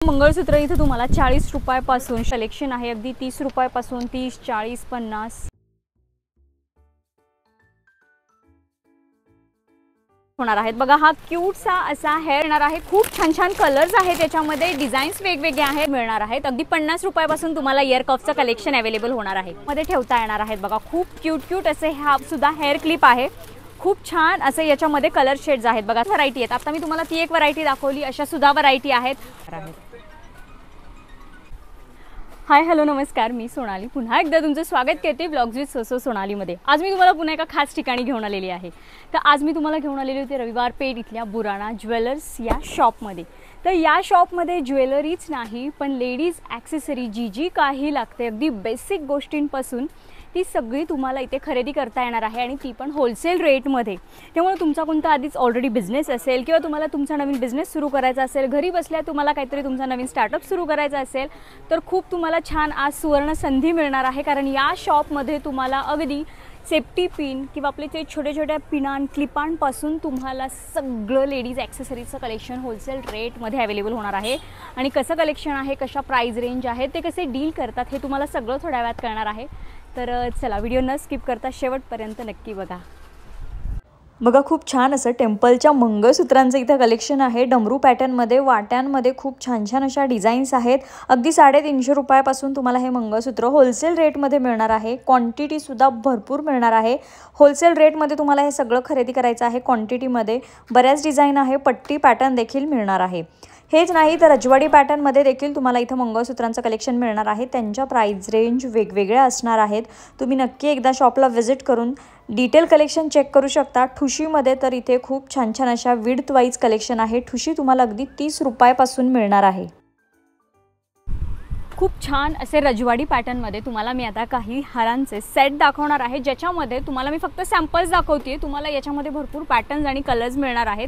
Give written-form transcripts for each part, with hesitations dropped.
मंगळसूत्र इथे तुम्हाला 40 रुपयापासून कलेक्शन आहे, अगदी 30 रुपयापासून 30, 40, 50 होणार आहेत। बघा हा क्यूटसा असा हेअर येणार आहे, खूप छान छान कलर्स आहेत त्याच्यामध्ये, डिझाईन्स वेगवेगळे आहेत मिळणार आहेत। अगदी 50 रुपयापासून तुम्हाला इयर कफचं कलेक्शन अवेलेबल होणार आहे, मध्ये ठेवता येणार आहेत। बघा खूप क्यूट असे हा सुद्धा हेअर क्लिप आहे, खूप छान असे याच्यामध्ये कलर शेड्स आहेत। बघा व्हरायटी आहेत, आता मी तुम्हाला ती एक व्हरायटी दाखवली, अशा सुद्धा व्हरायटी आहेत। हाय हॅलो नमस्कार, मी सोनाली पुन्हा एकदा तुमचं स्वागत करते ब्लॉग्स विथ सोसो सोनालीमध्ये। आज मी तुम्हाला पुन्हा एका खास ठिकाणी घेऊन आलेली आहे। तर आज मी तुम्हाला घेऊन आलेली होते रविवार पेठ इथल्या बुराणा ज्वेलर्स या शॉपमध्ये। तर या शॉपमध्ये ज्वेलरीच नाही पण लेडीज ॲक्सेसरी जी काही लागते अगदी बेसिक गोष्टींपासून ती सगळी तुम्हाला इथे खरेदी करता येणार आहे, आणि ती पण होलसेल रेटमध्ये। त्यामुळे तुमचा कोणता आधीच ऑलरेडी बिझनेस असेल किंवा तुम्हाला तुमचा नवीन बिझनेस सुरू करायचा असेल, घरी बसल्या तुम्हाला काहीतरी तुमचा नवीन स्टार्टअप सुरू करायचा असेल, तर खूप तुम्हाला छान आज सुवर्ण संधी मिळणार आहे। कारण या शॉपमध्ये तुम्हाला अगदी सेफ्टी पिन किंवा आपले ते छोटे छोट्या पिनां क्लिपांपासून तुम्हाला सगळं लेडीज ॲक्सेसरीजचं कलेक्शन होलसेल रेटमध्ये अवेलेबल होणार आहे। आणि कसं कलेक्शन आहे, कशा प्राइस रेंज आहे, ते कसे डील करतात हे तुम्हाला सगळं थोड्या वेळात कळणार आहे। तर चला व्हिडिओ न स्किप करता शेवटपर्यंत नक्की बघा। बघा खूप छान असं टेम्पलच्या मंगळसूत्रांचं इथं कलेक्शन आहे, डमरू पॅटर्नमध्ये, वाट्यांमध्ये खूप छान छान अशा डिझाईन्स आहेत। अगदी 350 रुपयापासून तुम्हाला हे मंगळसूत्र होलसेल रेटमध्ये मिळणार आहे। क्वांटिटीसुद्धा भरपूर मिळणार आहे। होलसेल रेटमध्ये तुम्हाला हे सगळं खरेदी करायचं आहे। क्वांटिटीमध्ये बऱ्याच डिझाईन आहे, पट्टी पॅटर्न देखील मिळणार आहे। हेच नाही तर रजवाडी पॅटर्नमध्ये देखील तुम्हाला इथं मंगळसूत्रांचं कलेक्शन मिळणार आहे। त्यांच्या प्राइस रेंज वेगवेगळ्या असणार आहेत, तुम्ही नक्की एकदा शॉपला व्हिजिट करून डिटेल कलेक्शन चेक करू शकता। ठुशीमध्ये तर इथे खूप छान छान अशा विड्थ वाईज कलेक्शन आहे। ठुशी तुम्हाला अगदी 30 रुपयापासून मिळणार आहे। खूप छान असे रजवाडी पॅटर्नमध्ये तुम्हाला मी आता काही हारांचे सेट दाखवणार आहे, ज्याच्यामध्ये तुम्हाला मी फक्त सॅम्पल्स दाखवते, तुम्हाला याच्यामध्ये भरपूर पॅटर्न्स आणि कलर्स मिळणार आहेत।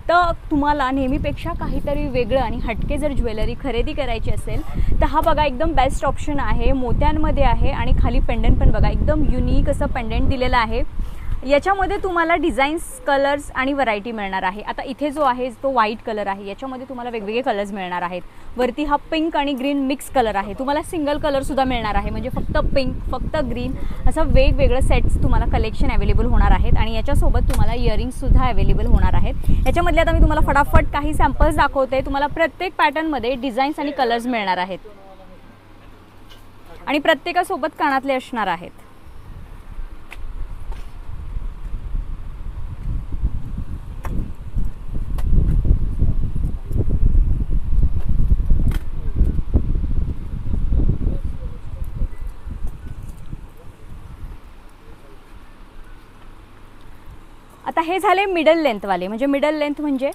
तर तुम्हाला नेहमीपेक्षा काहीतरी वेगळं आणि हटके जर ज्वेलरी खरेदी करायची असेल तर हा बघा एकदम बेस्ट ऑप्शन आहे। मोत्यांमध्ये आहे आणि खाली पेंडंट पण बघा एकदम युनिक असं पेंडंट दिलेलं आहे। याच्यामध्ये तुम्हाला डिझाईन्स, कलर्स आणि व्हरायटी मिळणार आहे। आता इथे जो आहे तो व्हाईट कलर आहे, याच्यामध्ये तुम्हाला वेगवेगळे कलर्स मिळणार आहेत। वरती हा पिंक आणि ग्रीन मिक्स कलर आहे, तुम्हाला सिंगल कलरसुद्धा मिळणार आहे, म्हणजे फक्त पिंक फक्त ग्रीन असं वेगवेगळं सेट्स तुम्हाला कलेक्शन अवेलेबल होणार आहेत। आणि याच्यासोबत तुम्हाला इयरिंग्ससुद्धा अवेलेबल होणार आहेत। याच्यामधले आता मी तुम्हाला फटाफट काही सॅम्पल्स दाखवते। तुम्हाला प्रत्येक पॅटर्नमध्ये डिझाईन्स आणि कलर्स मिळणार आहेत, आणि प्रत्येकासोबत कानातले असणार आहेत। आता हे झाले मिडल लेंथवाले, म्हणजे मिडल लेंथ म्हणजे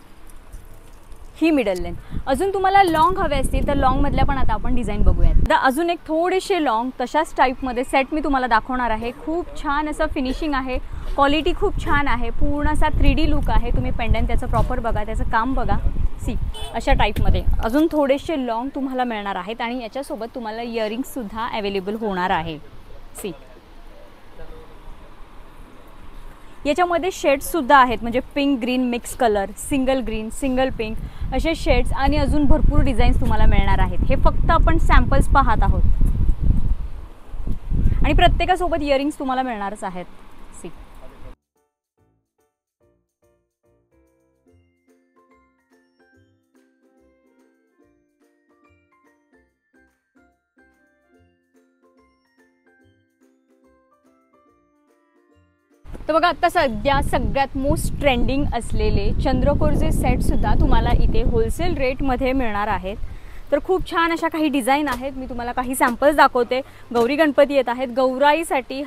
ही मिडल लेंथ। अजून तुम्हाला लॉंग हवे असतील तर लॉंगमधल्या पण आता आपण डिझाईन बघूयात। आता अजून एक थोडेसे लॉंग तशाच टाईपमध्ये सेट मी तुम्हाला दाखवणार आहे। खूप छान असं फिनिशिंग आहे, क्वालिटी खूप छान आहे, पूर्ण असा 3D लुक आहे। तुम्ही पेंडंट त्याचं प्रॉपर बघा, त्याचं काम बघा, सी अशा टाईपमध्ये अजून थोडेसे लॉंग तुम्हाला मिळणार आहेत। आणि याच्यासोबत तुम्हाला इयरिंग्ससुद्धा अवेलेबल होणार आहे। सी याच्यामध्ये शेड्ससुद्धा आहेत, म्हणजे pink green mix colour, single green, single pink असे शेड्स आणि अजून भरपूर डिझाईन्स तुम्हाला मिळणार आहेत। हे फक्त आपण सॅम्पल्स पाहत आहोत, आणि प्रत्येकासोबत इयरिंग्स तुम्हाला मिळणारच आहेत। सी तर बघा आता सध्या सगळ्यात मोस्ट ट्रेंडिंग असलेले चंद्रकोरचे सेटसुद्धा तुम्हाला इथे होलसेल रेटमध्ये मिळणार आहेत। तर खूप छान अशा काही डिझाईन आहेत, मी तुम्हाला काही सॅम्पल्स दाखवते। गौरी गणपती येत आहेत, गौराईसाठी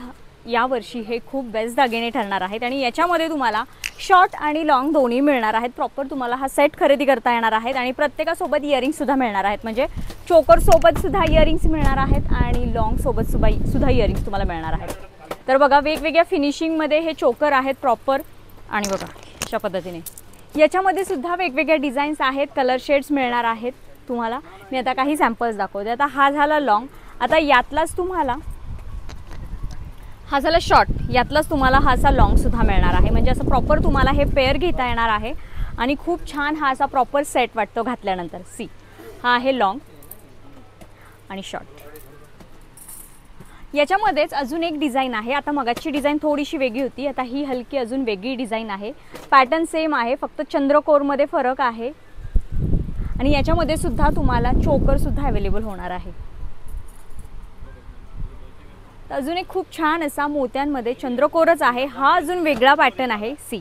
यावर्षी हे खूप बेस्ट दागिने ठरणार आहेत। आणि याच्यामध्ये तुम्हाला शॉर्ट आणि लॉंग दोन्ही मिळणार आहेत। प्रॉपर तुम्हाला हा सेट खरेदी करता येणार आहेत, आणि प्रत्येकासोबत इयरिंग्ससुद्धा मिळणार आहेत, म्हणजे चोकरसोबतसुद्धा इयरिंग्स मिळणार आहेत आणि लॉंगसोबत सुद्धा इयरिंग्स तुम्हाला मिळणार आहेत। तर बघा वेगवेगळ्या फिनिशिंगमध्ये हे चोकर आहेत प्रॉपर, आणि बघा अशा पद्धतीने याच्यामध्ये सुद्धा वेगवेगळ्या डिझाईन्स आहेत, कलर शेड्स मिळणार आहेत तुम्हाला। मी आता काही सॅम्पल्स दाखवते। आता हा झाला लॉंग, आता यातलाच तुम्हाला हा झाला शॉर्ट, यातलाच तुम्हाला हा असा लॉंगसुद्धा मिळणार आहे। म्हणजे असं प्रॉपर तुम्हाला हे पेअर घेता येणार आहे, आणि खूप छान हा असा प्रॉपर सेट वाटतो घातल्यानंतर। सी हा आहे लॉंग आणि शॉर्ट. याच्यामध्येच अजून एक डिझाईन आहे. आता मगाची डिझाईन थोडीशी वेगळी होती, आता ही हलकी अजून वेगळी डिझाईन आहे. पॅटर्न सेम आहे, फक्त चंद्रकोरमध्ये फरक आहे. आणि याच्यामध्ये सुद्धा तुम्हाला चोकर सुद्धा अवेलेबल होणार आहे. अजून एक खूप छान असा मोत्यांमध्ये चंद्रकोरच आहे. हा अजून वेगळा पॅटर्न आहे. सी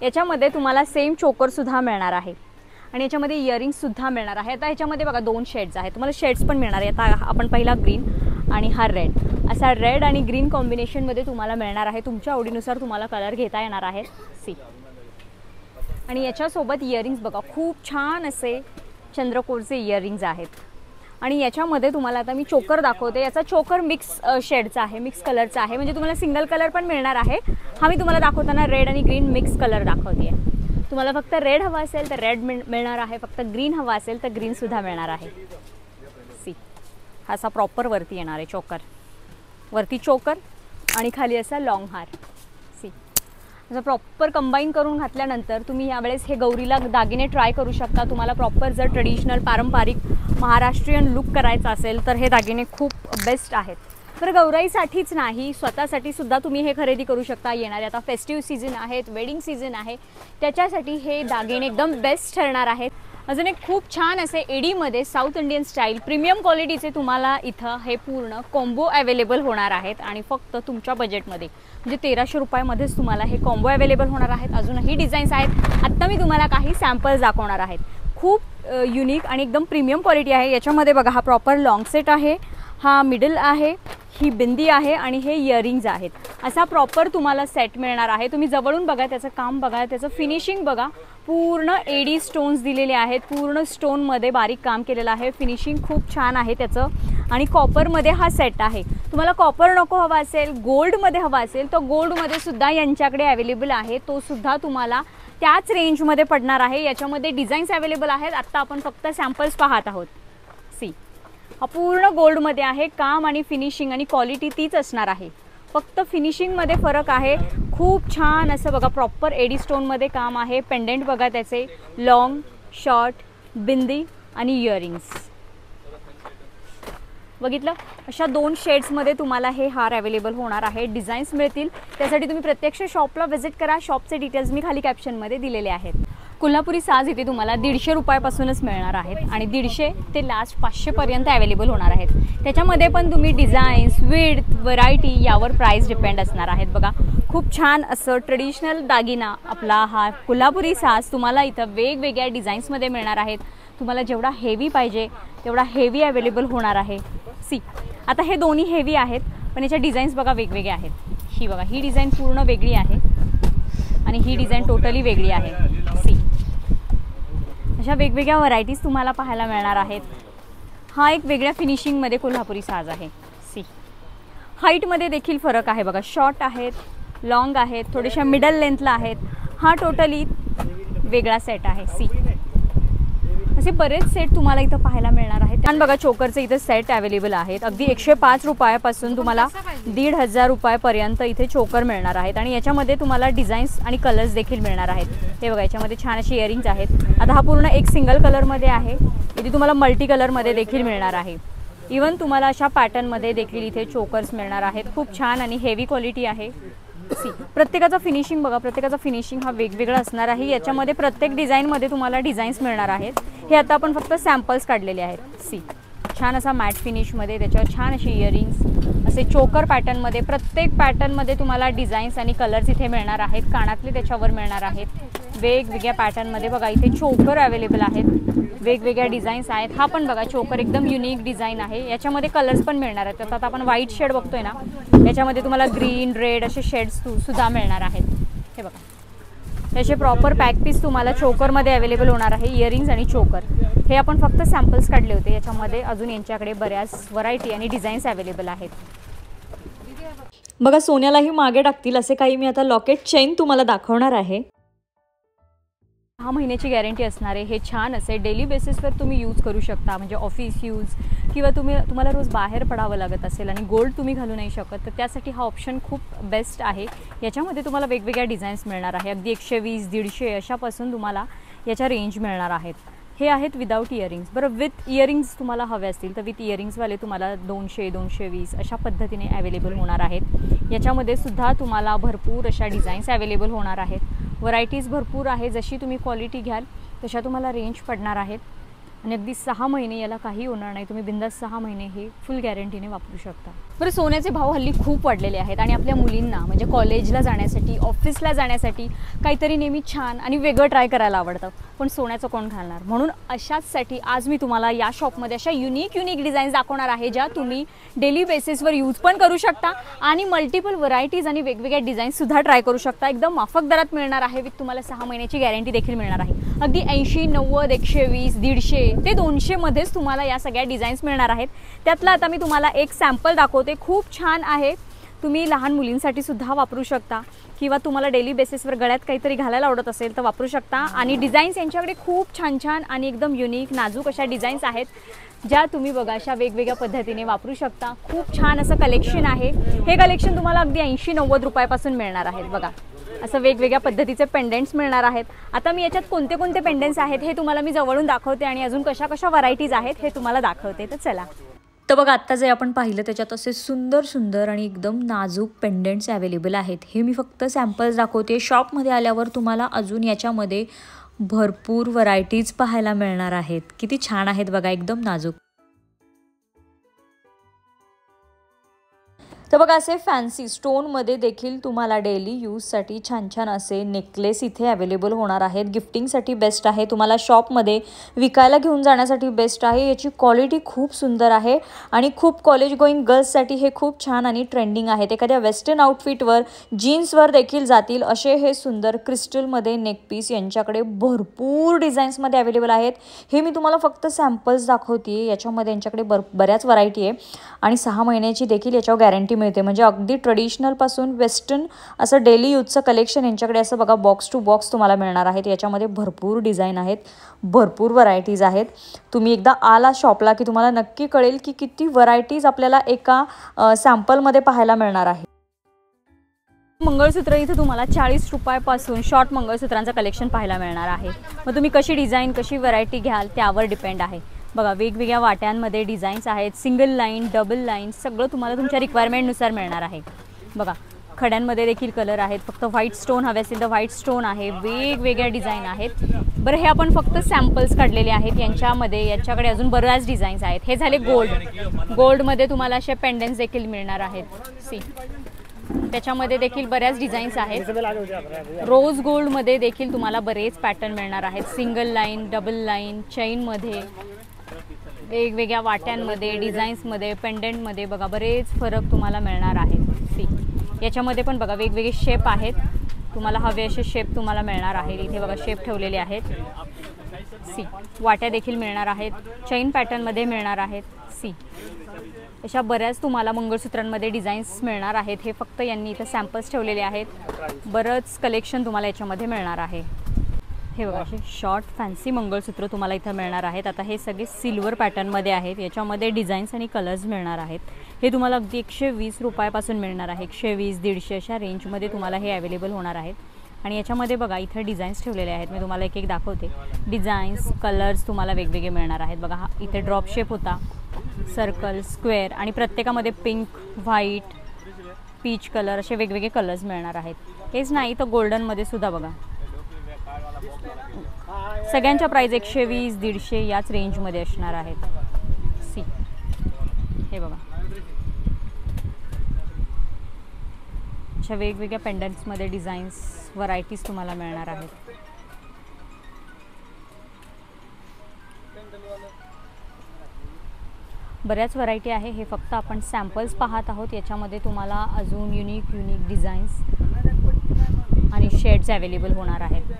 याच्यामध्ये तुम्हाला सेम चोकर सुद्धा मिळणार आहे आणि याच्यामध्ये इयरिंग्स सुद्धा मिळणार आहे. आता याच्यामध्ये बघा 2 शेड्स आहेत, तुम्हाला शेड्स पण मिळणार आहे. आता आपण पहिला ग्रीन आणि हा रेड, असा रेड आणि ग्रीन कॉम्बिनेशनमध्ये तुम्हाला मिळणार आहे. तुमच्या आवडीनुसार तुम्हाला कलर घेता येणार आहेत. सी आणि याच्यासोबत इयरिंग्स बघा, खूप छान असे चंद्रकोरचे इयरिंग्स आहेत. आणि याच्यामध्ये तुम्हाला आता मी चोकर दाखवते. याचा चोकर मिक्स शेडचा आहे, मिक्स कलरचा आहे, म्हणजे तुम्हाला सिंगल कलर पण मिळणार आहे. हा मी तुम्हाला दाखवताना रेड आणि ग्रीन मिक्स कलर दाखवते. तुम्हाला फक्त रेड हवा असेल तर रेड मिळणार आहे, फक्त ग्रीन हवा असेल तर ग्रीनसुद्धा मिळणार आहे. सी हा असा प्रॉपर वरती येणार आहे चोकर, वरती चोकर आणि खाली असा लॉंग हार. सी असं प्रॉपर कंबाईन करून घातल्यानंतर तुम्ही यावेळेस हे गौरीला दागिने ट्राय करू शकता. तुम्हाला प्रॉपर जर ट्रेडिशनल पारंपरिक महाराष्ट्रीयन लुक करायचा असेल तर हे दागिने खूप बेस्ट आहेत. तर गौराईसाठीच नाही, स्वतःसाठी सुद्धा तुम्ही हे खरेदी करू शकता. येणारे आता फेस्टिव्ह सीझन आहेत, वेडिंग सीझन आहे, त्याच्यासाठी हे दागिने एकदम बेस्ट ठरणार आहेत. अजून एक खूप छान असे एडीमध्ये साऊथ इंडियन स्टाईल प्रीमियम क्वालिटीचे तुम्हाला इथं हे पूर्ण कॉम्बो अवेलेबल होणार आहेत आणि फक्त तुमच्या बजेटमध्ये, म्हणजे 1300 रुपयामध्येच तुम्हाला हे कॉम्बो अवेलेबल होणार आहेत. अजूनही डिझाईन्स आहेत. आत्ता मी तुम्हाला काही सॅम्पल्स दाखवणार आहेत. खूप युनिक आणि एकदम प्रीमियम क्वालिटी आहे. याच्यामध्ये बघा, हा प्रॉपर लॉंग सेट आहे, हा मिडल आहे, ही बिंदी आहे आणि हे इयरिंग्ज आहेत. असा प्रॉपर तुम्हाला सेट मिळणार आहे. तुम्ही जवळून बघा, त्याचं काम बघा, त्याचं फिनिशिंग बघा. पूर्ण एडी स्टोन्स दिलेले आहेत, पूर्ण स्टोनमध्ये बारीक काम केलेलं आहे. फिनिशिंग खूप छान आहे त्याचं. आणि कॉपरमध्ये हा सेट आहे. तुम्हाला कॉपर नको हवा असेल, गोल्डमध्ये हवा असेल तर गोल्डमध्ये सुद्धा यांच्याकडे अवेलेबल आहे. तो सुद्धा तुम्हाला त्याच रेंजमध्ये पडणार आहे. याच्यामध्ये डिझाईन्स अवेलेबल आहेत. आत्ता आपण फक्त सॅम्पल्स पाहत आहोत. सी हा पूर्ण गोल्डमध्ये आहे. काम आणि फिनिशिंग आणि क्वालिटी तीच असणार आहे, फक्त फिनिशिंगमध्ये फरक आहे. खूप छान असं बघा, प्रॉपर एडी स्टोनमध्ये काम आहे. पेंडेंट बघा त्याचे, लॉंग, शॉर्ट, बिंदी आणि इयरिंग्स बघितलं. अशा 2 शेड्समध्ये तुम्हाला हे हार अवेलेबल होणार आहे. डिझाईन्स मिळतील, त्यासाठी तुम्ही प्रत्यक्ष शॉपला व्हिजिट करा. शॉपचे डिटेल्स मी खाली कॅप्शनमध्ये दिलेले आहेत. कोल्हापुरी साज इथे तुम्हाला 150 रुपयापासूनच मिळणार आहेत आणि 150 ते लास्ट 500 पर्यंत अवेलेबल होणार आहेत. त्याच्यामध्ये पण तुम्ही डिझाईन्स, विड्थ, व्हरायटी यावर प्राइस डिपेंड असणार आहेत. बघा, खूप छान असं ट्रेडिशनल दागिना आपला हा कोल्हापुरी साज तुम्हाला इथं वेगवेगळ्या डिझाईन्समध्ये मिळणार आहेत. तुम्हाला जेवढा हेवी पाहिजे तेवढा हेवी अवेलेबल होणार आहे. सी आता हे दोन्ही हेवी आहेत, पण याच्या डिझाईन्स बघा वेगवेगळे आहेत. ही बघा, ही डिझाईन पूर्ण वेगळी आहे आणि ही डिझाईन टोटली वेगळी आहे. सी अशा वेगवेगळ्या व्हरायटीज तुम्हाला पाहायला मिळणार आहेत. हा एक वेगळ्या फिनिशिंगमध्ये कोल्हापुरी साज आहे. सी हाईटमध्ये देखील फरक आहे बघा, शॉर्ट आहेत, लॉंग आहेत, थोड्याशा मिडल लेंथला आहेत. हा टोटली वेगळा सेट आहे. सी असे बरेच सेट तुम्हाला इथं पाहायला मिळणार आहेत. आणि बघा, चोकरचे इथं सेट अवेलेबल आहेत. अगदी 105 रुपयापासून तुम्हाला 1,500 रुपयापर्यंत इथे चोकर मिळणार आहेत आणि याच्यामध्ये तुम्हाला डिझाईन्स आणि कलर्स देखील मिळणार आहेत. हे बघा, याच्यामध्ये छान असे इयरिंग्स आहेत. आता हा पूर्ण एक सिंगल कलरमध्ये आहे, इथे तुम्हाला मल्टी कलरमध्ये देखील मिळणार आहे. इवन तुम्हाला अशा पॅटर्नमध्ये देखील इथे चोकर्स मिळणार आहेत. खूप छान आणि हेवी क्वालिटी आहे. सी प्रत्येकाचा फिनिशिंग बघा, प्रत्येकाचा फिनिशिंग हा वेगवेगळा असणार आहे. याच्यामध्ये प्रत्येक डिझाईनमध्ये तुम्हाला डिझाईन्स मिळणार आहेत. हे आता आपण फक्त सॅम्पल्स काढलेले आहेत. सी छान असा मॅट फिनिशमध्ये, त्याच्यावर छान असे इयरिंग्स, असे चोकर पॅटर्नमध्ये. प्रत्येक पॅटर्नमध्ये तुम्हाला डिझाईन्स आणि कलर्स इथे मिळणार आहेत. कानातले त्याच्यावर मिळणार आहेत वेगवेगळ्या पॅटर्नमध्ये. बघा, इथे चोकर अवेलेबल आहेत, वेगवेगळ्या डिझाईन्स आहेत. हा पण बघा, चोकर एकदम युनिक डिझाईन आहे. याच्यामध्ये कलर्स पण मिळणार आहेत. आता आपण व्हाईट शेड बघतोय ना, याच्यामध्ये तुम्हाला ग्रीन, रेड असे शेड्स सुद्धा मिळणार आहेत. हे बघा, त्याचे प्रॉपर पॅक पीस तुम्हाला चोकरमध्ये अवेलेबल होणार आहे. इयरिंग्स आणि चोकर हे आपण फक्त सॅम्पल्स काढले होते. याच्यामध्ये अजून यांच्याकडे बऱ्याच व्हरायटी आणि डिझाईन्स अवेलेबल आहेत. बघा, सोन्यालाही मागे टाकतील असे काही मी आता लॉकेट चेन तुम्हाला दाखवणार आहे. 6 महिन्याची गॅरंटी असणारे हे छान असे डेली बेसिसवर तुम्ही यूज करू शकता, म्हणजे ऑफिस यूज किंवा तुम्हाला रोज बाहेर पडावं लागत असेल आणि गोल्ड तुम्ही घालू नाही शकत, तर त्यासाठी हा ऑप्शन खूप बेस्ट आहे. याच्यामध्ये तुम्हाला वेगवेगळ्या डिझाईन्स मिळणार आहे. अगदी 120, 150 अशापासून तुम्हाला याच्या रेंज मिळणार आहेत। हे आहेत विदाऊट इयरिंग्स। बरं, विथ इयरिंग्स तुम्हाला हवे असतील तर विथ इयरिंग्सवाले तुम्हाला 200-220 अशा पद्धतीने अवेलेबल होणार आहेत। याच्यामध्ये सुद्धा तुम्हाला भरपूर अशा डिझाईन्स अवेलेबल होणार आहेत। व्हरायटीज भरपूर आहे, जशी तुम्ही क्वालिटी घ्याल तशा तुम्हाला रेंज पडणार आहेत आणि अगदी 6 महिने याला काही होणार नाही। तुम्ही बिंदास 6 महिने हे फुल गॅरंटीने वापरू शकता। बरं, सोन्याचे भाव हल्ली खूप वाढलेले आहेत आणि आपल्या मुलींना म्हणजे कॉलेजला जाण्यासाठी, ऑफिसला जाण्यासाठी काहीतरी नेहमी छान आणि वेगळं ट्राय करायला आवडतं, पण सोन्याचं कोण घालणार? म्हणून अशाचसाठी आज मी तुम्हाला या शॉपमध्ये अशा युनिक डिझाईन्स दाखवणार आहे, ज्या तुम्ही डेली बेसिसवर यूज पण करू शकता आणि मल्टिपल व्हरायटीज आणि वेगवेगळ्या डिझाईन्ससुद्धा ट्राय करू शकता। एकदम माफक दरात मिळणार आहे, विथ तुम्हाला 6 महिन्याची गॅरंटी देखील मिळणार आहे। अगदी 80, 90, 120, 150 ते 200 मध्येच तुम्हाला या सगळ्या डिझाईन्स मिळणार आहेत। त्यातला आता मी तुम्हाला एक सॅम्पल दाखवते, खूप छान आहे। तुम्ही लहान मुलींसाठी सुद्धा वापरू शकता किंवा तुम्हाला डेली बेसिसवर गळ्यात काहीतरी घालायला आवडत असेल तर वापरू शकता। आणि डिझाईन्स यांच्याकडे खूप छान आणि एकदम युनिक नाजूक अशा डिझाईन्स आहेत, ज्या तुम्ही बघा अशा वेगवेगळ्या पद्धतीने वापरू शकता। खूप छान असं कलेक्शन आहे। हे कलेक्शन तुम्हाला अगदी 80-90 रुपयापासून मिळणार आहेत। बघा, असं वेगवेगळ्या पद्धतीचे पेंडेंट्स मिळणार आहेत। आता मी याच्यात कोणते कोणते पेंडेंट्स आहेत हे तुम्हाला मी जवळून दाखवते आणि अजून कशा व्हरायटीज आहेत हे तुम्हाला दाखवते। तर चला। तर बघा, आत्ता जे आपण पाहिलं त्याच्यात असे सुंदर आणि एकदम नाजूक पेंडेंट्स अवेलेबल आहेत। हे मी फक्त सॅम्पल्स दाखवते। शॉपमध्ये आल्यावर तुम्हाला अजून याच्यामध्ये भरपूर व्हरायटीज पाहायला मिळणार आहेत। किती छान आहेत बघा, एकदम नाजूक। तर बघा, असे फॅन्सी स्टोनमध्ये देखील तुम्हाला डेली यूजसाठी छान असे नेकलेस इथे अवेलेबल होणार आहेत। गिफ्टिंगसाठी बेस्ट आहे, तुम्हाला शॉपमध्ये विकायला घेऊन जाण्यासाठी बेस्ट आहे। याची क्वालिटी खूप सुंदर आहे आणि खूप कॉलेज गोईंग गर्ल्ससाठी हे खूप छान आणि ट्रेंडिंग आहेत। एखाद्या वेस्टर्न आउटफिटवर, जीन्सवर देखील जातील असे हे सुंदर क्रिस्टलमध्ये नेकपीस यांच्याकडे भरपूर डिझाईन्समध्ये अवेलेबल आहेत। हे मी तुम्हाला फक्त सॅम्पल्स दाखवते। याच्यामध्ये यांच्याकडे बऱ्याच व्हरायटी आहे आणि 6 महिन्याची देखील याच्यावर गॅरंटी मिळते। म्हणजे अगदी ट्रेडिशनल पासून वेस्टर्न असं डेली यूजचं कलेक्शन यांच्याकडे असं बघा बॉक्स टू बॉक्स तुम्हाला मिळणार आहेत। याच्यामध्ये भरपूर डिझाईन आहेत, भरपूर व्हरायटीज आहेत। तुम्ही एकदा आला शॉपला की तुम्हाला नक्की कळेल की किती व्हरायटीज आपल्याला एका सॅम्पलमध्ये पाहायला मिळणार आहे। मंगळसूत्र इथे तुम्हाला 40 रुपयापासून शॉर्ट मंगळसूत्रांचं कलेक्शन पाहायला मिळणार आहे। मग तुम्ही कशी डिझाईन, कशी व्हरायटी घ्याल त्यावर डिपेंड आहे। बघा, वेगवेगळ्या वाट्यांमध्ये डिझाईन्स आहेत, सिंगल लाईन, डबल लाईन, सगळं तुम्हाला तुमच्या रिक्वायरमेंटनुसार मिळणार आहे। बघा, खड्यांमध्ये देखील कलर आहेत, फक्त व्हाईट स्टोन हवे असेल तर व्हाईट स्टोन आहे, वेगवेगळ्या डिझाईन आहेत। बरं, हे आपण फक्त सॅम्पल्स काढलेले आहेत। यांच्याकडे अजून बऱ्याच डिझाईन्स आहेत। हे झाले गोल्डमध्ये तुम्हाला असे पेंडेंट्स देखील मिळणार आहेत। सी, त्याच्यामध्ये देखील बऱ्याच डिझाईन्स आहेत। रोज गोल्डमध्ये देखील तुम्हाला बरेच पॅटर्न मिळणार आहेत। सिंगल लाईन, डबल लाईन, चेनमध्ये, वेगवेगळ्या वाट्यांमध्ये, डिझाईन्समध्ये, पेंडेंटमध्ये बघा बरेच फरक तुम्हाला मिळणार आहेत। सी, याच्यामध्ये पण बघा वेगवेगळे शेप आहेत, तुम्हाला हवे असे शेप तुम्हाला मिळणार आहेत। इथे बघा शेप ठेवलेले आहेत। सी, वाट्या देखील मिळणार आहेत, चेन पॅटर्नमध्ये मिळणार आहेत। सी, अशा बऱ्याच तुम्हाला मंगळसूत्रांमध्ये डिझाईन्स मिळणार आहेत। हे फक्त यांनी इथं सॅम्पल्स ठेवलेले आहेत। बरंच कलेक्शन तुम्हाला याच्यामध्ये मिळणार आहे। हे बघा, असे शॉर्ट फॅन्सी मंगळसूत्र तुम्हाला इथं मिळणार आहेत। आता हे सगळे सिल्वर पॅटर्नमध्ये आहेत। याच्यामध्ये डिझाईन्स आणि कलर्स मिळणार आहेत। हे तुम्हाला अगदी 120 रुपयापासून मिळणार आहे। 120, 150 अशा रेंजमध्ये तुम्हाला हे अवेलेबल होणार आहेत। आणि याच्यामध्ये बघा इथं डिझाईन्स ठेवलेले आहेत, मी तुम्हाला एक दाखवते। डिझाईन्स, कलर्स तुम्हाला वेगवेगळे मिळणार आहेत। बघा, हा इथे ड्रॉप शेप होता, सर्कल, स्क्वेअर आणि प्रत्येकामध्ये पिंक, व्हाईट, पीच कलर असे वेगवेगळे कलर्स मिळणार आहेत। हेच नाही तर गोल्डनमध्ये सुद्धा बघा, सगळ्यांच्या प्राइस 120, 150 याच रेंजमध्ये असणार आहेत। सी, हे बघा, अशा वेगवेगळ्या पेंडंट्समध्ये डिझाईन्स, व्हरायटीज तुम्हाला मिळणार आहेत। बऱ्याच व्हरायटी आहे। हे फक्त आपण सॅम्पल्स पाहत आहोत। याच्यामध्ये तुम्हाला अजून युनिक डिझाईन्स आणि शेड्स अवेलेबल होणार आहेत।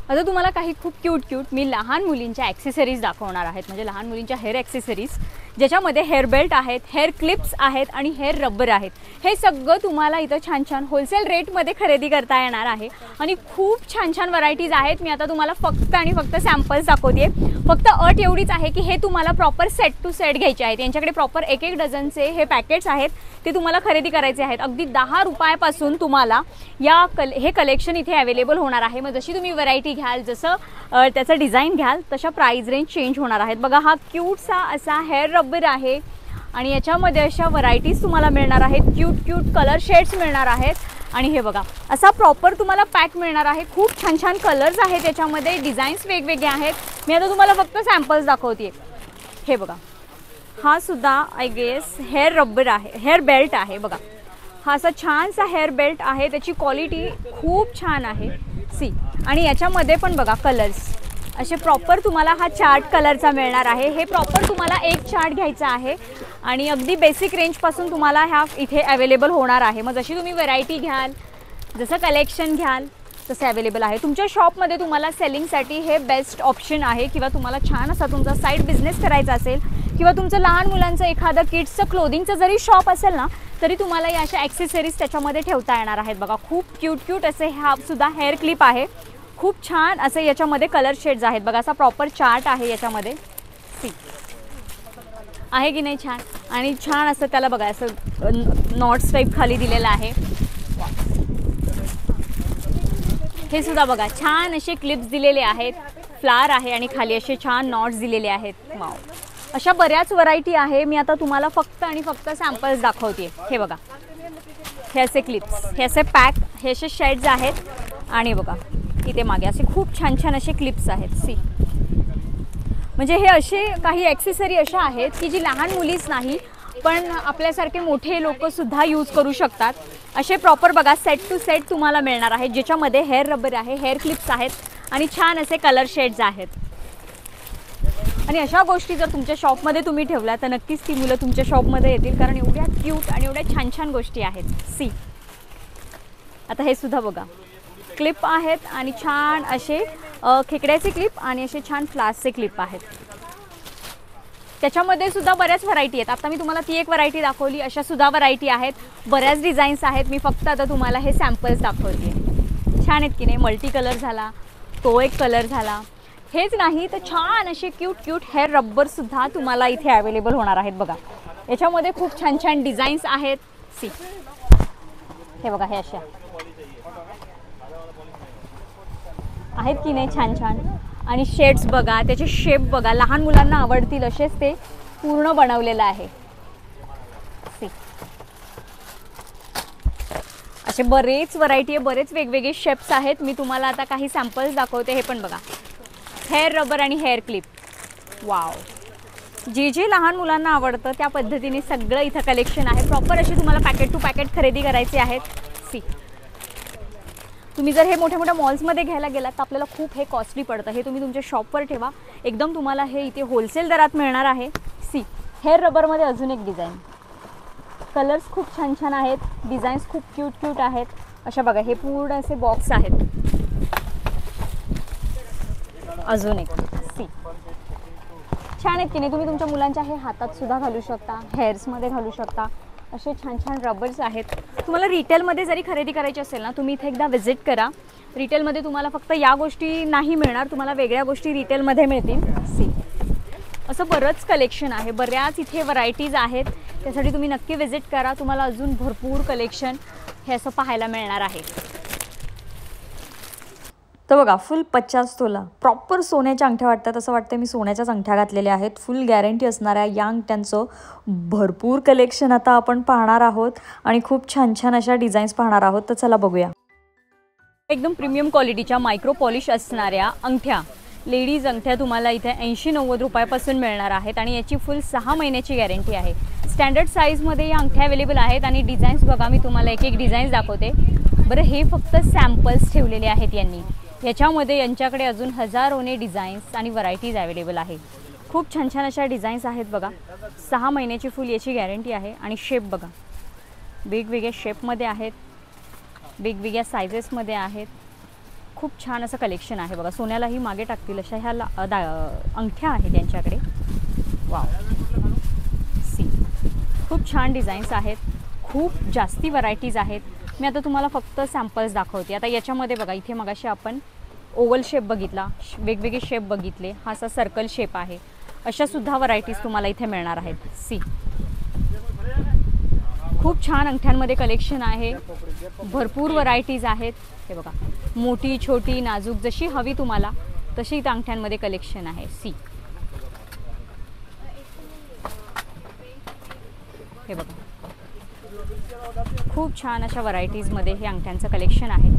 आता तुम्हाला काही खूप क्यूट मी लहान मुलींच्या ॲक्सेसरीज दाखवणार आहेत, म्हणजे लहान मुलींच्या हेअर ॲक्सेसरीज, ज्याच्यामध्ये हेअर बेल्ट आहेत, हेअर क्लिप्स आहेत आणि हेअर रबर आहेत। हे सगळं तुम्हाला इथं छान होलसेल रेटमध्ये खरेदी करता येणार आहे आणि खूप छान व्हरायटीज आहेत। मी आता तुम्हाला फक्त सॅम्पल्स दाखवते। फक्त अट एवढीच आहे की हे तुम्हाला प्रॉपर सेट टू सेट घ्यायचे आहेत। यांच्याकडे प्रॉपर 1-1 डझनचे हे पॅकेट्स आहेत, ते तुम्हाला खरेदी करायचे आहेत। अगदी 10 रुपयापासून तुम्हाला हे कलेक्शन इथे अवेलेबल होणार आहे। मग जशी तुम्ही व्हरायटी घ्याल, जसं त्याचं डिझाईन घ्याल तशा प्राइस रेंज चेंज होणार आहेत. बघा हा क्यूटसा असा हेअर रबर आहे आणि याच्यामध्ये अशा व्हरायटीज तुम्हाला मिळणार आहेत. क्यूट कलर शेड्स मिळणार आहेत. आणि हे बघा असा प्रॉपर तुम्हाला पॅक मिळणार आहे. खूप छान छान कलर्स आहेत याच्यामध्ये, डिझाईन्स वेगवेगळे आहेत. मी आता तुम्हाला फक्त सॅम्पल्स दाखवते. हे बघा हा सुद्धा आय गेस हेअर रबर आहे, हेअर बेल्ट आहे. बघा हा असा छानसा हेअर बेल्ट आहे, त्याची क्वालिटी खूप छान आहे. सी आणि याच्यामध्ये पण बघा कलर्स असे प्रॉपर तुम्हाला हा चार्ट कलरचा मिळणार आहे. हे प्रॉपर तुम्हाला एक चार्ट घ्यायचा आहे आणि अगदी बेसिक रेंजपासून तुम्हाला ह्या इथे अवेलेबल होणार आहे. मग जशी तुम्ही व्हरायटी घ्याल, जसं कलेक्शन घ्याल तसे अवेलेबल आहे. तुमच्या शॉपमध्ये तुम्हाला सेलिंगसाठी हे बेस्ट ऑप्शन आहे. किंवा तुम्हाला छान असा तुमचा साईड बिझनेस करायचा असेल किंवा तुमचं लहान मुलांचं एखादं किड्सचं क्लोदिंगचं जरी शॉप असेल ना, तरी तुम्हाला या अशा ॲक्सेसरीज त्याच्यामध्ये ठेवता येणार आहेत. बघा खूप क्यूट असे हा सुद्धा हेअर क्लिप आहे. खूप छान असे याच्यामध्ये कलर शेड्स आहेत. बघा असा प्रॉपर चार्ट आहे याच्यामध्ये. सी आहे की नाही छान. आणि छान असं त्याला बघा असं नॉट्स टाईप खाली दिलेलं आहे. हे सुद्धा बघा छान असे क्लिप्स दिलेले आहेत. फ्लावर आहे आणि खाली असे छान नॉट्स दिलेले आहेत. वाव, अशा बऱ्याच व्हरायटी आहे. मी आता तुम्हाला फक्त आणि फक्त सॅम्पल्स दाखवते. हे बघा हे असे क्लिप्स, हे असे पॅक, हे असे शेड्स आहेत. आणि बघा इथे मागे असे खूप छान असे क्लिप्स आहेत. सी म्हणजे हे असे काही ॲक्सेसरी अशा आहेत की जी लहान मुलीच नाही पण आपल्यासारखे मोठे लोकसुद्धा यूज करू शकतात. असे प्रॉपर बघा सेट टू सेट तुम्हाला मिळणार आहेत, ज्याच्यामध्ये हेअर रबर आहे, हेअर क्लिप्स आहेत आणि छान असे कलर शेड्स आहेत. आणि अशा गोष्टी जर तुमच्या शॉपमध्ये तुम्ही ठेवल्या तर नक्कीच ती मुलं तुमच्या शॉपमध्ये येतील, कारण एवढ्या क्यूट आणि एवढ्या छान गोष्टी आहेत. सी आता हे सुद्धा बघा क्लिप आहेत आणि छान असे खेकड्याचे क्लिप आणि असे छान फ्लासचे क्लिप आहेत. त्याच्यामध्ये सुद्धा बऱ्याच व्हरायटी आहेत. आता मी तुम्हाला ती एक व्हरायटी दाखवली, अशा सुद्धा व्हरायटी आहेत, बऱ्याच डिझाईन्स आहेत. मी फक्त आता तुम्हाला हे सॅम्पल्स दाखवते. छान आहेत की नाही. मल्टी कलर झाला, तो एक कलर झाला. हेच नाही तर छान असे क्यूट हेअर रब्बरसुद्धा तुम्हाला इथे अवेलेबल होणार आहेत. बघा याच्यामध्ये खूप छान डिझाईन्स आहेत. सी हे बघा हे अशा आहेत की नाही छान. आणि शेड्स बघा, त्याचे शेप बघा, लहान मुलांना आवडतील असेच ते पूर्ण बनवलेलं आहे. सी असे बरेच व्हरायटी आहे, बरेच वेगवेगळे शेप्स आहेत. मी तुम्हाला आता काही सॅम्पल्स दाखवते. हे पण बघा हेअर रबर आणि हेअर क्लिप. वाव, जे लहान मुलांना आवडतं त्या पद्धतीने सगळं इथं कलेक्शन आहे. प्रॉपर असे तुम्हाला पॅकेट टू पॅकेट खरेदी करायचे आहेत. सी तुम्ही जर हे मोठ्या मॉल्समध्ये घ्यायला गेलात तर आपल्याला खूप हे कॉस्टली पडतं. हे तुम्ही तुमच्या शॉपवर ठेवा, एकदम तुम्हाला हे इथे होलसेल दरात मिळणार आहे. सी हेअर रबरमध्ये अजून एक डिझाईन, कलर्स खूप छान आहेत, डिझाईन्स खूप क्यूट आहेत. अशा बघा हे पूर्ण असे बॉक्स आहेत. अजून एक सी छान आहेत की नाही. तुम्ही तुमच्या मुलांच्या हे हातात सुद्धा घालू शकता, हेअर्समध्ये घालू शकता. असे छान रबर्स आहेत. तुम्हाला रिटेलमध्ये जरी खरेदी करायची असेल ना, तुम्ही इथे एकदा व्हिजिट करा. रिटेलमध्ये तुम्हाला फक्त या गोष्टी नाही मिळणार, तुम्हाला वेगळ्या गोष्टी रिटेलमध्ये मिळतील. सी असं बरंच कलेक्शन आहे, बऱ्याच इथे व्हरायटीज आहेत. त्यासाठी तुम्ही नक्की व्हिजिट करा. तुम्हाला अजून भरपूर कलेक्शन हे असं पाहायला मिळणार आहे. तर बघा फुल 50 तोला प्रॉपर सोन्याच्या अंगठ्या वाटतात. असं वाटतं मी सोन्याच्याच अंगठ्या घातलेल्या आहेत. फुल गॅरंटी असणाऱ्या या अंगठ्यांचं भरपूर कलेक्शन आता आपण पाहणार आहोत आणि खूप छान अशा डिझाईन्स पाहणार आहोत. तर चला बघूया. एकदम प्रीमियम क्वालिटीच्या मायक्रो पॉलिश असणाऱ्या अंगठ्या, लेडीज अंगठ्या तुम्हाला इथे 80-90 रुपयापासून मिळणार आहेत आणि याची फुल 6 महिन्याची गॅरंटी आहे. स्टँडर्ड साईजमध्ये या अंगठ्या अवेलेबल आहेत आणि डिझाईन्स बघा, मी तुम्हाला एक डिझाईन्स दाखवते. बरं हे फक्त सॅम्पल्स ठेवलेले आहेत यांनी. याच्यामध्ये यांच्याकडे अजून हजारोने डिझाईन्स आणि व्हरायटीज अवेलेबल आहे. खूप छान अशा डिझाईन्स आहेत बघा. 6 महिन्याची फुल याची गॅरंटी आहे. आणि शेप बघा, वेगवेगळ्या शेपमध्ये आहेत, वेगवेगळ्या सायझेसमध्ये आहेत. खूप छान असं कलेक्शन आहे बघा. सोन्यालाही मागे टाकतील अशा ह्या अंगठ्या आहेत यांच्याकडे. वाव, सी खूप छान डिझाईन्स आहेत, खूप जास्ती व्हरायटीज आहेत. मी आता तुम्हाला फक्त सॅम्पल्स दाखवते. आता याच्यामध्ये बघा, इथे मगाशी आपण ओव्हल शेप बघितला, वेगवेगळे शेप बघितले, हा असा सर्कल शेप आहे. अशा सुद्धा व्हरायटीज तुम्हाला इथे मिळणार आहेत. सी खूप छान अंगठ्यांमध्ये कलेक्शन आहे, भरपूर व्हरायटीज आहेत. हे बघा, मोठी छोटी नाजूक जशी हवी तुम्हाला तशी इथं अंगठ्यांमध्ये कलेक्शन आहे. सी हे बघा, खूप छान अशा व्हरायटीजमध्ये हे अंगठ्यांचं कलेक्शन आहे.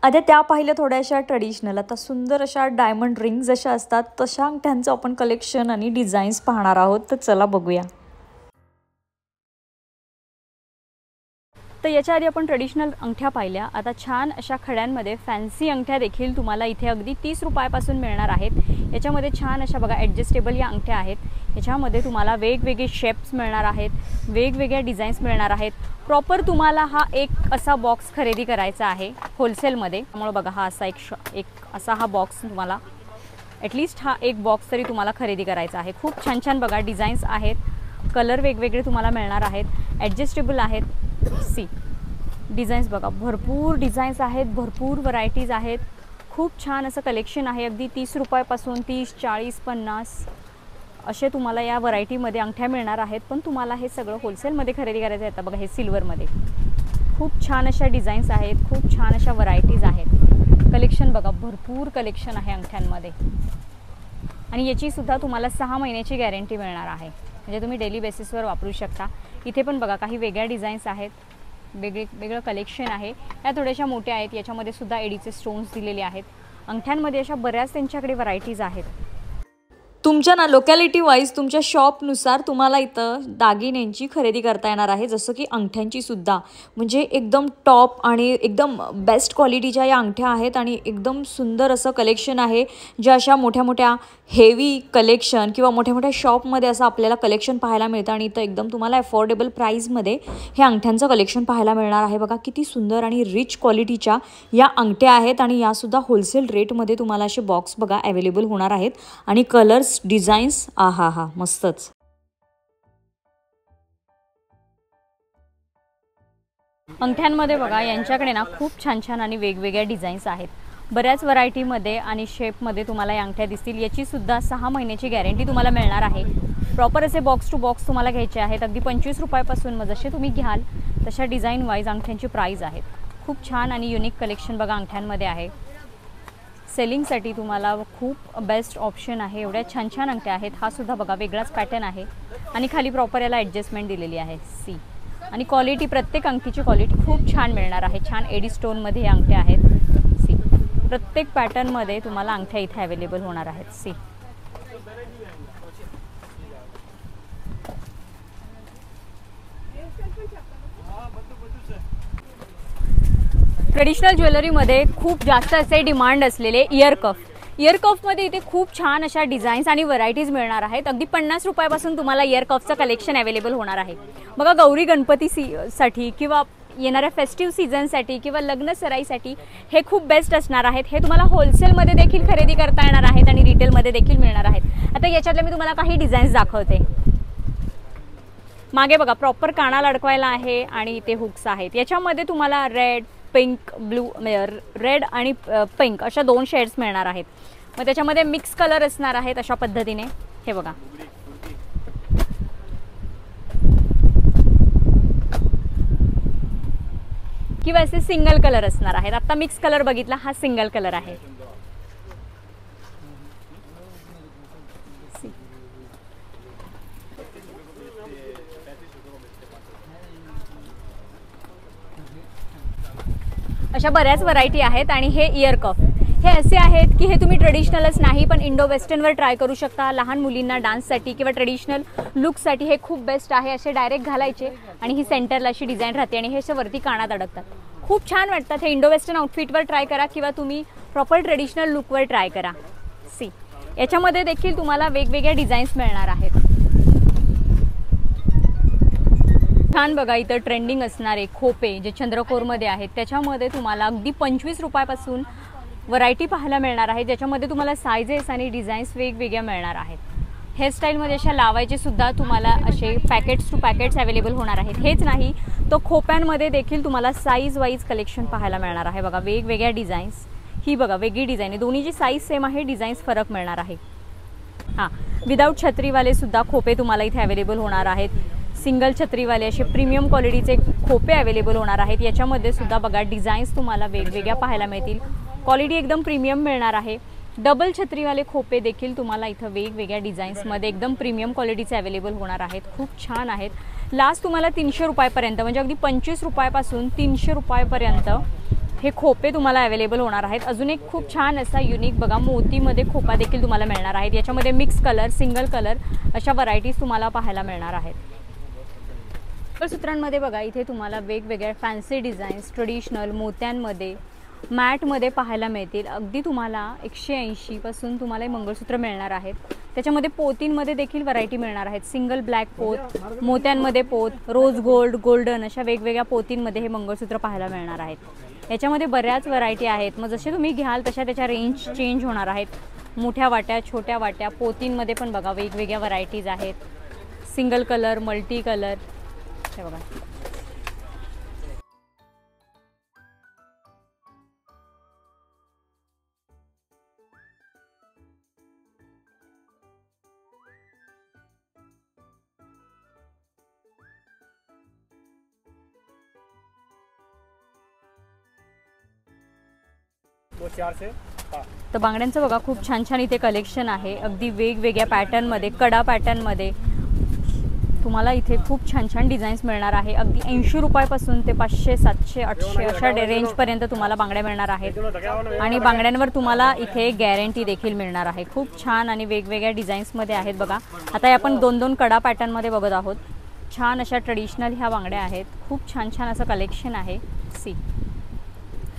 आता त्या पाहिल्या थोड्याशा ट्रेडिशनल. आता सुंदर अशा डायमंड रिंग जशा असतात तशा अंगठ्यांचं आपण कलेक्शन आणि डिझाईन्स पाहणार आहोत. तर चला बघूया. तर याच्या आधी आपण ट्रेडिशनल अंगठ्या पाहिल्या. आता छान अशा खड्यांमध्ये फॅन्सी अंगठ्या देखील तुम्हाला इथे अगदी 30 रुपयापासून मिळणार आहेत. याच्यामध्ये छान अशा बघा ॲडजस्टेबल या अंगठ्या आहेत. याच्यामध्ये तुम्हाला वेगवेगळे शेप्स मिळणार आहेत, वेगवेगळ्या डिझाईन्स मिळणार आहेत. प्रॉपर तुम्हाला हा एक असा बॉक्स खरेदी करायचा आहे होलसेलमध्ये. त्यामुळे बघा हा असा एक असा हा बॉक्स तुम्हाला ॲटलिस्ट हा एक बॉक्स तरी तुम्हाला खरेदी करायचा आहे. खूप छान छान बघा डिझाईन्स आहेत, कलर वेगवेगळे तुम्हाला मिळणार आहेत, ॲडजस्टेबल आहेत. सी डिझाईन्स बघा, भरपूर डिझाईन्स आहेत, भरपूर व्हरायटीज आहेत. खूप छान असं कलेक्शन आहे. अगदी 30 रुपयापासून 30, 40, 50 असे तुम्हाला या व्हरायटीमध्ये अंगठ्या मिळणार आहेत. पण तुम्हाला हे सगळं होलसेलमध्ये खरेदी करायचं आहे. बघा हे सिल्वरमध्ये खूप छान अशा डिझाईन्स आहेत, खूप छान अशा व्हरायटीज आहेत. कलेक्शन बघा, भरपूर कलेक्शन आहे अंगठ्यांमध्ये. आणि याचीसुद्धा तुम्हाला 6 महिन्याची गॅरंटी मिळणार आहे. म्हणजे तुम्ही डेली बेसिसवर वापरू शकता. इथे पण बघा काही वेगळ्या डिझाईन्स आहेत, वेगळं कलेक्शन आहे. या थोड्याशा मोठ्या आहेत. याच्यामध्ये सुद्धा एडीचे स्टोन्स दिलेले आहेत. अंगठ्यांमध्ये अशा बऱ्याच त्यांच्याकडे व्हरायटीज आहेत. तुमच्या ना लोकॅलिटी वाईज तुमच्या शॉपनुसार तुम्हाला इथं दागिन्यांची खरेदी करता येणार आहे. जसं की अंगठ्यांची सुद्धा, म्हणजे एकदम टॉप आणि एकदम बेस्ट क्वालिटीच्या या अंगठ्या आहेत. आणि एकदम सुंदर असं कलेक्शन आहे. ज्या अशा मोठ्या मोठ्या हेवी कलेक्शन किंवा मोठ्या मोठ्या शॉपमध्ये असं आपल्याला कलेक्शन पाहायला मिळतं. आणि इथं एकदम तुम्हाला अफोर्डेबल प्राईजमध्ये हे अंगठ्यांचं कलेक्शन पाहायला मिळणार आहे. बघा किती सुंदर आणि रिच क्वालिटीच्या या अंगठ्या आहेत. आणि यासुद्धा होलसेल रेटमध्ये तुम्हाला असे बॉक्स बघा अवेलेबल होणार आहेत. आणि कलर्स डिझाईन्स आहा हा मस्तच. अंगठ्यांमध्ये बघा यांच्याकडे ना खूप छान छान आणि वेगवेगळ्या डिझाईन्स आहेत. बऱ्याच व्हरायटीमध्ये आणि शेपमध्ये तुम्हाला या अंगठ्या दिसतील. याची सुद्धा 6 महिन्याची गॅरंटी तुम्हाला मिळणार आहे. प्रॉपर असे बॉक्स टू बॉक्स तुम्हाला घ्यायचे आहेत. अगदी 25 रुपयापासून मग जसे तुम्ही घ्याल तशा डिझाईन वाईज अंगठ्यांची प्राईज आहेत. खूप छान आणि युनिक कलेक्शन बघा अंगठ्यांमध्ये आहे. सेलिंगसाठी तुम्हाला खूप बेस्ट ऑप्शन आहे. एवढ्या छान छान अंगठ्या आहेत. हा सुद्धा बघा वेगळाच पॅटर्न आहे. आणि खाली प्रॉपर याला ॲडजस्टमेंट दिलेली आहे. सी आणि क्वालिटी, प्रत्येक अंगठीची क्वालिटी खूप छान मिळणार आहे. छान एडी स्टोनमध्ये हे अंगठ्या आहेत. सी प्रत्येक पॅटर्नमध्ये तुम्हाला अंगठ्या इथे अवेलेबल होणार आहेत. सी ट्रेडिशनल ज्वेलरीमध्ये खूप जास्त असे डिमांड असलेले इयर कफमध्ये इथे खूप छान अशा डिझाईन्स आणि व्हरायटीज मिळणार आहेत. अगदी 50 रुपयापासून तुम्हाला इयर कफचं कलेक्शन अवेलेबल होणार आहे. बघा गौरी गणपती साठी किंवा येणाऱ्या फेस्टिव्ह सीझनसाठी किंवा लग्न सराईसाठी हे खूप बेस्ट असणार आहेत. हे तुम्हाला होलसेलमध्ये देखील खरेदी करता येणार आहेत आणि रिटेलमध्ये देखील मिळणार आहेत. आता याच्यातले मी तुम्हाला काही डिझाईन्स दाखवते. मागे बघा प्रॉपर कानाला अडकवायला आहे आणि इथे हुक्स आहेत. याच्यामध्ये तुम्हाला रेड, पिंक, ब्लू, रेड आणि पिंक अशा 2 शेड्स मिळणार आहेत. मग त्याच्यामध्ये मिक्स कलर असणार आहेत अशा पद्धतीने. हे बघा किंवा असे सिंगल कलर असणार आहेत. आता मिक्स कलर बघितला, हा सिंगल कलर आहे. अशा बऱ्याच व्हरायटी आहेत. आणि हे इयर कफ हे असे आहेत की हे तुम्ही ट्रेडिशनलच नाही पण इंडो वेस्टर्नवर ट्राय करू शकता. लहान मुलींना डान्ससाठी किंवा ट्रेडिशनल लुकसाठी हे खूप बेस्ट आहे. असे डायरेक्ट घालायचे आणि ही सेंटरला अशी डिझाईन राहते आणि हे असे वरती कानात अडकतात. खूप छान वाटतात. हे इंडो वेस्टर्न आउटफिटवर ट्राय करा किंवा तुम्ही प्रॉपर ट्रेडिशनल लुकवर ट्राय करा. सी याच्यामध्ये देखील तुम्हाला वेगवेगळ्या डिझाईन्स मिळणार आहेत. छान बघा इथं ट्रेंडिंग असणारे खोपे जे चंद्रकोरमध्ये आहेत. त्याच्यामध्ये तुम्हाला अगदी 25 रुपयापासून व्हरायटी पाहायला मिळणार आहे. ज्याच्यामध्ये तुम्हाला सायझेस आणि डिझाईन्स वेगवेगळ्या मिळणार आहेत. हेअरस्टाईलमध्ये अशा लावायचे सुद्धा तुम्हाला असे पॅकेट्स टू पॅकेट्स अवेलेबल होणार आहेत. हेच नाही तो खोप्यांमध्ये देखील तुम्हाला साईज वाईज कलेक्शन पाहायला मिळणार आहे. बघा वेगवेगळ्या डिझाईन्स. ही बघा वेगळी डिझाईन आहे. दोन्हीची साईज सेम आहे, डिझाईन्स फरक मिळणार आहे. हां विदाऊट छत्रीवाले सुद्धा खोपे तुम्हाला इथे अवेलेबल होणार आहेत. सिंगल छत्रीवाले असे प्रीमियम क्वालिटीचे खोपे अवेलेबल होणार आहेत। याच्यामध्ये सुद्धा बघा डिझाईन्स तुम्हाला वेगवेगळ्या पाहायला मिळतील। क्वालिटी एकदम प्रीमियम मिळणार आहे। डबल छत्रीवाले खोपे देखील तुम्हाला इथं वेगवेगळ्या डिझाईन्समध्ये एकदम प्रीमियम क्वालिटीचे अवेलेबल होणार आहेत। खूप छान आहेत। लास्ट तुम्हाला 300 रुपयापर्यंत म्हणजे अगदी 25 रुपयापासून 300 रुपयापर्यंत हे खोपे तुम्हाला अवेलेबल होणार आहेत। अजून एक खूप छान असा युनिक बघा मोतीमध्ये खोपा देखील तुम्हाला मिळणार आहेत। याच्यामध्ये मिक्स कलर, सिंगल कलर अशा व्हरायटीज तुम्हाला पाहायला मिळणार आहेत। मंगळसूत्रांमध्ये बघा इथे तुम्हाला वेगवेगळ्या फॅन्सी डिझाईन्स ट्रेडिशनल मोत्यांमध्ये मॅटमध्ये पाहायला मिळतील। अगदी तुम्हाला 180 पासून तुम्हाला मंगळसूत्र मिळणार आहेत। त्याच्यामध्ये पोतींमध्ये देखील व्हरायटी मिळणार आहेत। सिंगल ब्लॅक पोत, मोत्यांमध्ये पोत, रोज गोल्ड, गोल्डन अशा वेगवेगळ्या पोतींमध्ये हे मंगळसूत्र पाहायला मिळणार आहेत। याच्यामध्ये बऱ्याच व्हरायटी आहेत। मग जसे तुम्ही घ्याल तशा त्याच्या रेंज चेंज होणार आहेत। मोठ्या वाट्या, छोट्या वाट्या, पोतींमध्ये पण बघा वेगवेगळ्या व्हरायटीज आहेत। सिंगल कलर, मल्टी कलर हे बघा। तर बांगड्यांचं बघा खूप छान छान इथे कलेक्शन आहे। अगदी वेगवेगळ्या पॅटर्नमध्ये, कडा पॅटर्नमध्ये तुम्हाला इथे खूप छान छान डिझाईन्स मिळणार आहे। अगदी 80 रुपयापासून ते 500, 700, 800 अशा रेंजपर्यंत तुम्हाला बांगड्या मिळणार आहेत। आणि बांगड्यांवर तुम्हाला इथे गॅरंटी देखील मिळणार आहे। खूप छान आणि वेगवेगळ्या डिझाईन्समध्ये आहेत बघा। आता आपण 2-2 कडा पॅटर्नमध्ये बघत आहोत। छान अशा ट्रेडिशनल ह्या बांगड्या आहेत। खूप छान छान असं कलेक्शन आहे। सी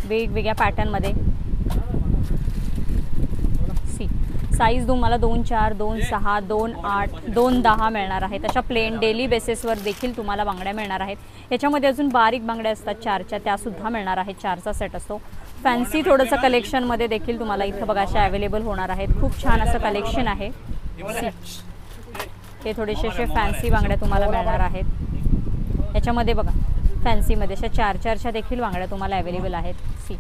वेगवेगळ्या पॅटर्नमध्ये सी साईज तुम्हाला 2-4, 2-6, 2-8, 2-10 मिळणार आहेत। अशा प्लेन डेली बेसिसवर देखील तुम्हाला बांगड्या मिळणार आहेत। याच्यामध्ये अजून बारीक बांगड्या असतात 4च्या, त्यासुद्धा मिळणार आहेत। 4चा सेट असतो। फॅन्सी थोडंसं कलेक्शनमध्ये देखील तुम्हाला इथं बघा अशा अवेलेबल होणार आहेत। खूप छान असं कलेक्शन आहे। हे थोडेसे असे फॅन्सी बांगड्या तुम्हाला मिळणार आहेत। याच्यामध्ये बघा फॅन्सीमध्ये अशा 4-4च्या देखील बांगड्या तुम्हाला अवेलेबल आहेत। सी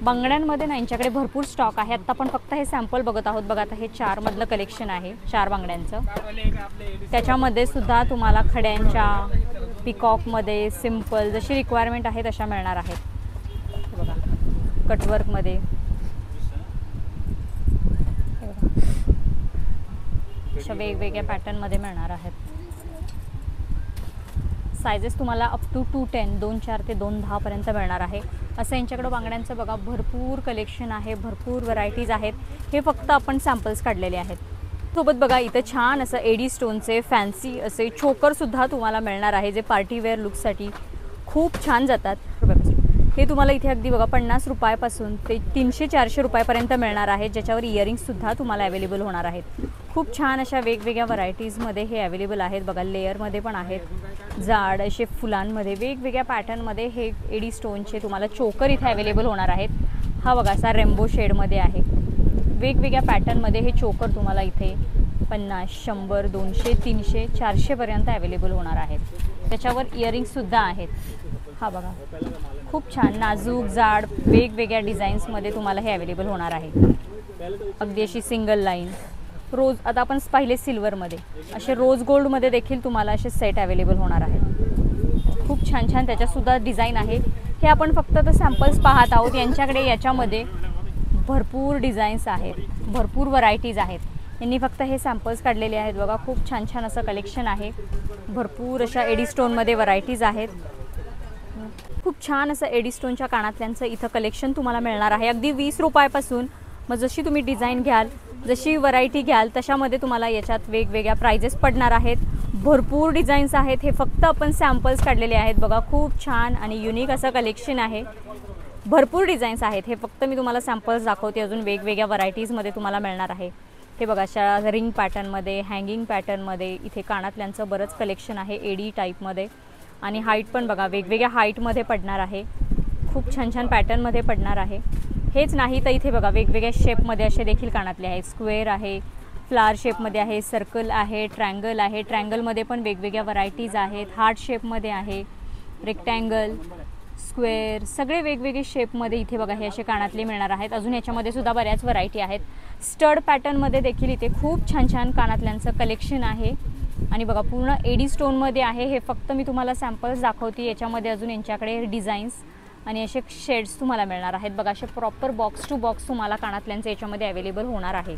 बांगड्यांमध्ये ना यांच्याकडे भरपूर स्टॉक आहे। आता आपण फक्त हे सॅम्पल बघत आहोत। बघा आता हे 4 मधलं कलेक्शन आहे, 4 बांगड्यांचं। त्याच्यामध्ये सुद्धा तुम्हाला खड्यांच्या, पिकॉकमध्ये, सिम्पल जशी रिक्वायरमेंट आहे तशा मिळणार आहेत। बघा कटवर्कमध्ये अशा वेगवेगळ्या पॅटर्नमध्ये मिळणार आहेत। सायझेस तुम्हाला अप टू 210, 2-4 ते 2-10 पर्यंत मिळणार आहे। असं यांच्याकडे बांगड्यांचं बघा भरपूर कलेक्शन आहे, भरपूर व्हरायटीज आहेत। हे फक्त आपण सॅम्पल्स काढलेले आहेत। सोबत बघा इथं छान असं एडी स्टोनचे फॅन्सी असे चोकरसुद्धा तुम्हाला मिळणार आहे, जे पार्टीवेअर लुकसाठी खूप छान जातात। हे तुम्हाला इथे अगदी बघा 50 रुपयापासून ते 300-400 रुपयापर्यंत मिळणार आहे, ज्याच्यावर इयरिंग्ससुद्धा तुम्हाला अवेलेबल होणार आहेत। खूप छान अशा वेगवेगळ्या व्हरायटीजमध्ये हे अवेलेबल आहेत बघा। लेअरमध्ये पण आहेत, जाड असे फुलांमध्ये वेगवेगळ्या पॅटर्नमध्ये हे एडी स्टोनचे तुम्हाला चोकर इथे अवेलेबल होणार आहेत। हा बघा असा रेम्बो शेडमध्ये आहे। वेगवेगळ्या पॅटर्नमध्ये हे चोकर तुम्हाला इथे 50, 100, 200, 300, 400 पर्यंत अवेलेबल होणार आहेत। त्याच्यावर इयरिंग्ससुद्धा आहेत। हा बघा खूप छान नाजूक जाड वेगवेगळ्या डिझाईन्समध्ये तुम्हाला हे अवेलेबल होणार आहे। अगदी अशी सिंगल लाईन रोज, आता आपण पाहिले सिल्वरमध्ये, असे रोज गोल्डमध्ये देखील तुम्हाला असे सेट अवेलेबल होणार आहेत। खूप छान छान त्याच्यातसुद्धा डिझाईन आहे। हे आपण फक्त तर सॅम्पल्स पाहत आहोत। यांच्याकडे याच्यामध्ये भरपूर डिझाईन्स आहेत, भरपूर व्हरायटीज आहेत। यांनी फक्त हे सॅम्पल्स काढलेले आहेत बघा। खूप छान छान असं कलेक्शन आहे। भरपूर अशा एडी स्टोनमध्ये व्हरायटीज आहेत। खूप छान असं एडी स्टोनच्या कानातल्यांचं इथं कलेक्शन तुम्हाला मिळणार आहे, अगदी 20 रुपयापासून। मग जशी तुम्ही डिझाईन घ्याल, जशी व्हरायटी घ्याल, तशामध्ये तुम्हाला याच्यात वेगवेगळ्या प्राइजेस पडणार आहेत। भरपूर डिझाईन्स आहेत। हे फक्त आपण सॅम्पल्स काढलेले आहेत बघा। खूप छान आणि युनिक असं कलेक्शन आहे। भरपूर डिझाईन्स आहेत। हे फक्त मी तुम्हाला सॅम्पल्स दाखवते, अजून वेगवेगळ्या व्हरायटीजमध्ये तुम्हाला मिळणार आहे। हे बघा अशा रिंग पॅटर्नमध्ये, हँगिंग पॅटर्नमध्ये इथे कानातल्यांचं बरंच कलेक्शन आहे एडी टाईपमध्ये। आणि हाईट पण बघा वेगवेगळ्या हाईटमध्ये पडणार आहे। खूप छान छान पॅटर्नमध्ये पडणार आहे। हेच नाही तर इथे बघा वेगवेगळ्या शेपमध्ये असे देखील कानातले आहेत। स्क्वेअर आहे, फ्लावर शेपमध्ये आहे, सर्कल आहे, ट्रँगल आहे। ट्रँगलमध्ये पण वेगवेगळ्या व्हरायटीज आहेत। हार्ट शेपमध्ये आहे, रेक्टँगल, स्क्वेअर, सगळे वेगवेगळे शेपमध्ये इथे बघा हे असे कानातले मिळणार आहेत। अजून याच्यामध्ये सुद्धा बऱ्याच व्हरायटी आहेत। स्टड पॅटर्नमध्ये देखील इथे खूप छान छान कानातल्यांचं कलेक्शन आहे। आणि बघा पूर्ण एडी स्टोनमध्ये आहे. हे फक्त मी तुम्हाला सॅम्पल्स दाखवते. याच्यामध्ये अजून यांच्याकडे डिझाईन्स आणि असे शेड्स तुम्हाला मिळणार आहेत. बघा असे प्रॉपर बॉक्स टू बॉक्स तुम्हाला कानातल्यांचे याच्यामध्ये अवेलेबल होणार आहे.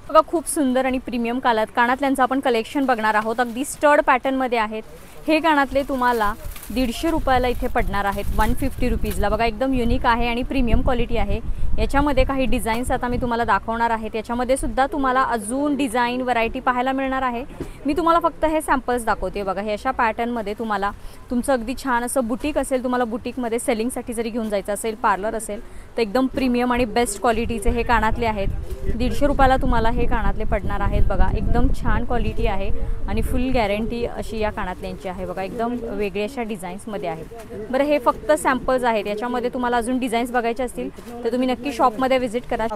बघा खूप सुंदर आणि प्रीमियम कानातल्यांचं आपण कलेक्शन बघणार आहोत. अगदी स्टड पॅटर्नमध्ये आहेत. हे कानातले तुम्हाला 150 रुपयाला इथे पडणार आहेत, 150 रुपीजला. बघा एकदम युनिक आहे आणि प्रीमियम क्वालिटी आहे. याच्यामध्ये काही डिझाईन्स आता मी तुम्हाला दाखवणार आहे. याच्यामध्ये सुद्धा तुम्हाला अजून डिझाईन व्हरायटी पाहायला मिळणार आहे. मी तुम्हाला फक्त हे सॅम्पल्स दाखवते. बघा हे अशा पॅटर्नमध्ये तुम्हाला तुमचं अगदी छान असं बुटीक असेल, तुम्हाला बुटीकमध्ये सेलिंगसाठी जरी घेऊन जायचं असेल, पार्लर असेल, तर एकदम प्रीमियम आणि बेस्ट क्वालिटीचे हे कानातले आहेत. 150 रुपयाला तुम्हाला हे कानातले पडणार आहेत. बघा एकदम छान क्वालिटी आहे आणि फुल गॅरंटी अशी या कानातल्यांची आहे. बघा एकदम वेगळ्या अशा डिझाईन्समध्ये आहेत. बरं हे फक्त सॅम्पल्स आहेत. याच्यामध्ये तुम्हाला अजून डिझाईन्स बघायचे असतील तर तुम्ही नक्की शॉपमध्ये व्हिजिट करा.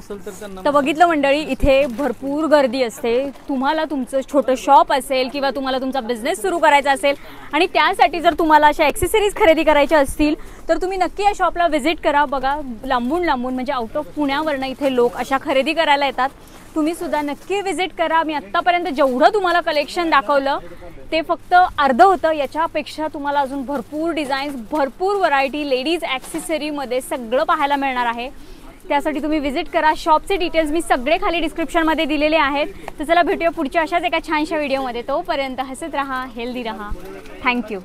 तर बघितलं मंडळी, इथे भरपूर गर्दी असते. तुम्हाला तुमचं छोटं शॉप असेल किंवा तुम्हाला तुमचा बिझनेस सुरू करायचा असेल आणि त्यासाठी जर तुम्हाला अशा ॲक्सेसरीज खरेदी करायच्या असतील तर तुम्ही नक्की या शॉपला व्हिजिट करा. बघा लांबून म्हणजे आउट ऑफ पुण्यावरनं इथे लोक अशा खरेदी करायला येतात. तुम्ही सुद्धा नक्की व्हिजिट करा. मी आत्तापर्यंत जेवढं तुम्हाला कलेक्शन दाखवलं ते फक्त अर्धं होतं. याच्यापेक्षा तुम्हाला अजून भरपूर डिझाईन्स, भरपूर व्हरायटी लेडीज ॲक्सेसरीमध्ये सगळं पाहायला मिळणार आहे. त्यासाठी तुम्ही व्हिजिट करा. शॉपचे डिटेल्स मी सगळे खाली डिस्क्रिप्शनमध्ये दिलेले आहेत. तर चला भेटूया पुढच्या अशाच एका छानशा व्हिडिओमध्ये. तोपर्यंत हसत राहा, हेल्दी राहा. थँक्यू.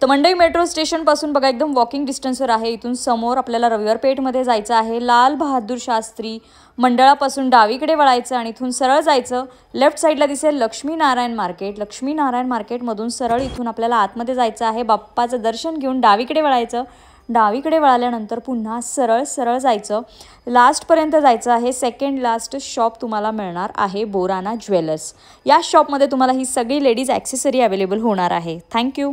तर मंडई मेट्रो स्टेशनपासून बघा एकदम वॉकिंग डिस्टन्सवर आहे. इथून समोर आपल्याला रविवार पेठमध्ये जायचं आहे. लाल बहादूर शास्त्री मंडळापासून डावीकडे वळायचं आणि इथून सरळ जायचं. लेफ्ट साईडला दिसेल लक्ष्मीनारायण मार्केट. लक्ष्मीनारायण मार्केटमधून सरळ इथून आपल्याला आतमध्ये जायचं आहे. बाप्पाचं दर्शन घेऊन डावीकडे वळायचं. डावीकडे वळाल्यानंतर पुन्हा सरळ जायचं. लास्टपर्यंत जायचं आहे. सेकंड लास्ट शॉप तुम्हाला मिळणार आहे बोराना ज्वेलर्स. या शॉपमध्ये तुम्हाला ही सगळी लेडीज ॲक्सेसरी अवेलेबल होणार आहे. थँक्यू.